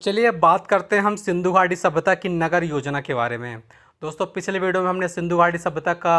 चलिए अब बात करते हैं हम सिंधु घाटी सभ्यता की नगर योजना के बारे में। दोस्तों पिछले वीडियो में हमने सिंधु घाटी सभ्यता का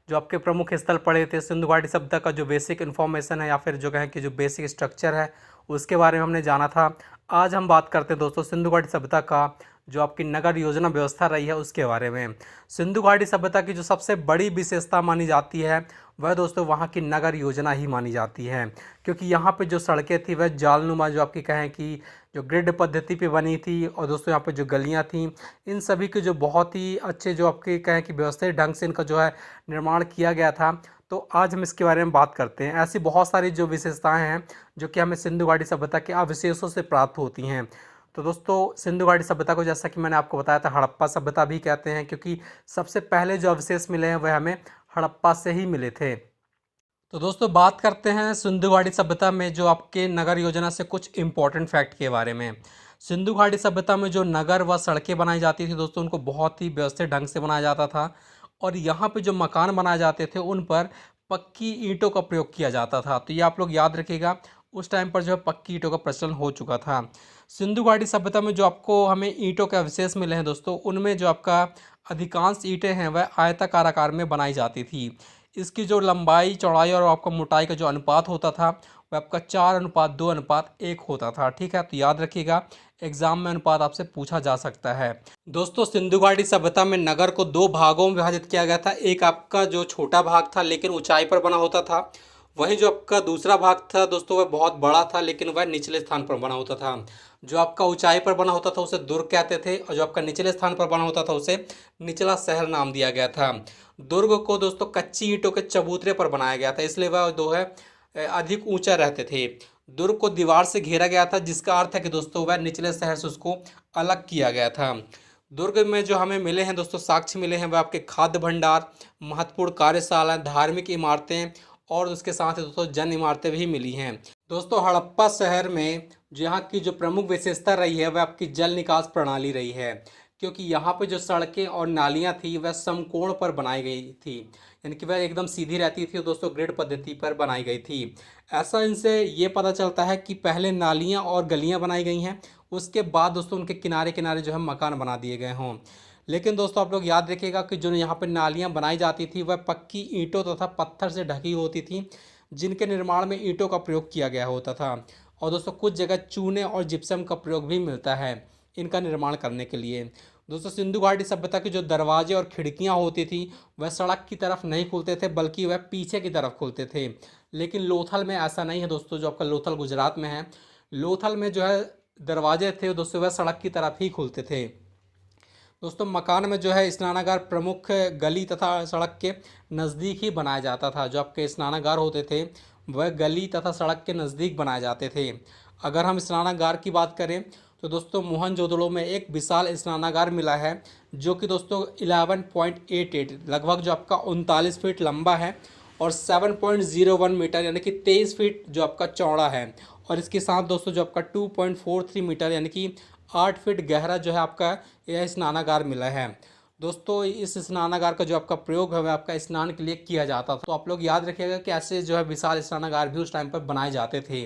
जो आपके प्रमुख स्थल पढ़े थे, सिंधु घाटी सभ्यता का जो बेसिक इन्फॉर्मेशन है या फिर जो कहें कि जो बेसिक स्ट्रक्चर है उसके बारे में हमने जाना था। आज हम बात करते हैं दोस्तों सिंधु घाटी सभ्यता का जो आपकी नगर योजना व्यवस्था रही है उसके बारे में। सिंधु घाटी सभ्यता की जो सबसे बड़ी विशेषता मानी जाती है वह दोस्तों वहाँ की नगर योजना ही मानी जाती है, क्योंकि यहाँ पे जो सड़कें थी वह जालनुमा जो आपकी कहें कि जो ग्रिड पद्धति पे बनी थी, और दोस्तों यहाँ पे जो गलियाँ थीं इन सभी के जो बहुत ही अच्छे जो आपके कहें कि व्यवस्थित ढंग से इनका जो है निर्माण किया गया था। तो आज हम इसके बारे में बात करते हैं। ऐसी बहुत सारी जो विशेषताएं हैं जो कि हमें सिंधु घाटी सभ्यता के अवशेषों से प्राप्त होती हैं। तो दोस्तों सिंधु घाटी सभ्यता को जैसा कि मैंने आपको बताया था हड़प्पा सभ्यता भी कहते हैं, क्योंकि सबसे पहले जो अवशेष मिले हैं वह हमें हड़प्पा से ही मिले थे। तो दोस्तों बात करते हैं सिंधु घाटी सभ्यता में जो आपके नगर योजना से कुछ इम्पोर्टेंट फैक्ट के बारे में। सिंधु घाटी सभ्यता में जो नगर व सड़कें बनाई जाती थी दोस्तों उनको बहुत ही व्यवस्थित ढंग से बनाया जाता था, और यहाँ पे जो मकान बनाए जाते थे उन पर पक्की ईंटों का प्रयोग किया जाता था। तो ये आप लोग याद रखिएगा, उस टाइम पर जो है पक्की ईंटों का प्रचलन हो चुका था। सिंधु घाटी सभ्यता में जो आपको हमें ईंटों के अवशेष मिले हैं दोस्तों उनमें जो आपका अधिकांश ईंटें हैं वह आयताकार आकार में बनाई जाती थी। इसकी जो लंबाई चौड़ाई और आपका मोटाई का जो अनुपात होता था वह आपका 4:2:1 होता था। ठीक है, तो याद रखिएगा, एग्जाम में अनुपात आपसे पूछा जा सकता है। दोस्तों सिंधु घाटी सभ्यता में नगर को दो भागों में विभाजित किया गया था। एक आपका जो छोटा भाग था लेकिन ऊंचाई पर बना होता था, वहीं जो आपका दूसरा भाग था दोस्तों वह बहुत बड़ा था लेकिन वह निचले स्थान पर बना होता था। जो आपका ऊंचाई पर बना होता था उसे दुर्ग कहते थे, और जो आपका निचले स्थान पर बना होता था उसे निचला शहर नाम दिया गया था। दुर्ग को दोस्तों कच्ची ईंटों के चबूतरे पर बनाया गया था, इसलिए वह जो है अधिक ऊंचा रहते थे। दुर्ग को दीवार से घेरा गया था, जिसका अर्थ है कि दोस्तों वह निचले शहर से उसको अलग किया गया था। दुर्ग में जो हमें मिले हैं दोस्तों साक्ष्य मिले हैं वह आपके खाद्य भंडार, महत्वपूर्ण कार्यशाला, धार्मिक इमारतें और उसके साथ ही दोस्तों जन इमारतें भी मिली हैं। दोस्तों हड़प्पा शहर में यहाँ की जो प्रमुख विशेषता रही है वह आपकी जल निकास प्रणाली रही है, क्योंकि यहाँ पे जो सड़कें और नालियाँ थी वह समकोण पर बनाई गई थी, यानी कि वह एकदम सीधी रहती थी और दोस्तों ग्रिड पद्धति पर बनाई गई थी। ऐसा इनसे ये पता चलता है कि पहले नालियाँ और गलियाँ बनाई गई हैं, उसके बाद दोस्तों उनके किनारे किनारे जो है मकान बना दिए गए हों। लेकिन दोस्तों आप लोग याद रखिएगा कि जो यहाँ पर नालियाँ बनाई जाती थी वह पक्की ईंटों तथा पत्थर से ढकी होती थी, जिनके निर्माण में ईंटों का प्रयोग किया गया होता था। और दोस्तों कुछ जगह चूने और जिप्सम का प्रयोग भी मिलता है इनका निर्माण करने के लिए। दोस्तों सिंधु घाटी सभ्यता के जो दरवाजे और खिड़कियां होती थी वह सड़क की तरफ नहीं खुलते थे बल्कि वह पीछे की तरफ खुलते थे। लेकिन लोथल में ऐसा नहीं है दोस्तों, जो आपका लोथल गुजरात में है, लोथल में जो है दरवाजे थे दोस्तों वह सड़क की तरफ ही खुलते थे। दोस्तों मकान में जो है स्नानागार प्रमुख गली तथा सड़क के नज़दीक ही बनाया जाता था। जो आपके स्नानागार होते थे वह गली तथा सड़क के नज़दीक बनाए जाते थे। अगर हम स्नानागार की बात करें तो दोस्तों मोहनजोदड़ो में एक विशाल स्नानागार मिला है, जो कि दोस्तों 11.88 लगभग जो आपका 39 फीट लंबा है और 7.01 मीटर यानी कि 23 फीट जो आपका चौड़ा है, और इसके साथ दोस्तों जो आपका 2.43 मीटर यानी कि 8 फीट गहरा जो है आपका यह स्नानागार मिला है। दोस्तों इस स्नानागार का जो आपका प्रयोग है वह आपका स्नान के लिए किया जाता था। तो आप लोग याद रखिएगा कि ऐसे जो है विशाल स्नानागार भी उस टाइम पर बनाए जाते थे।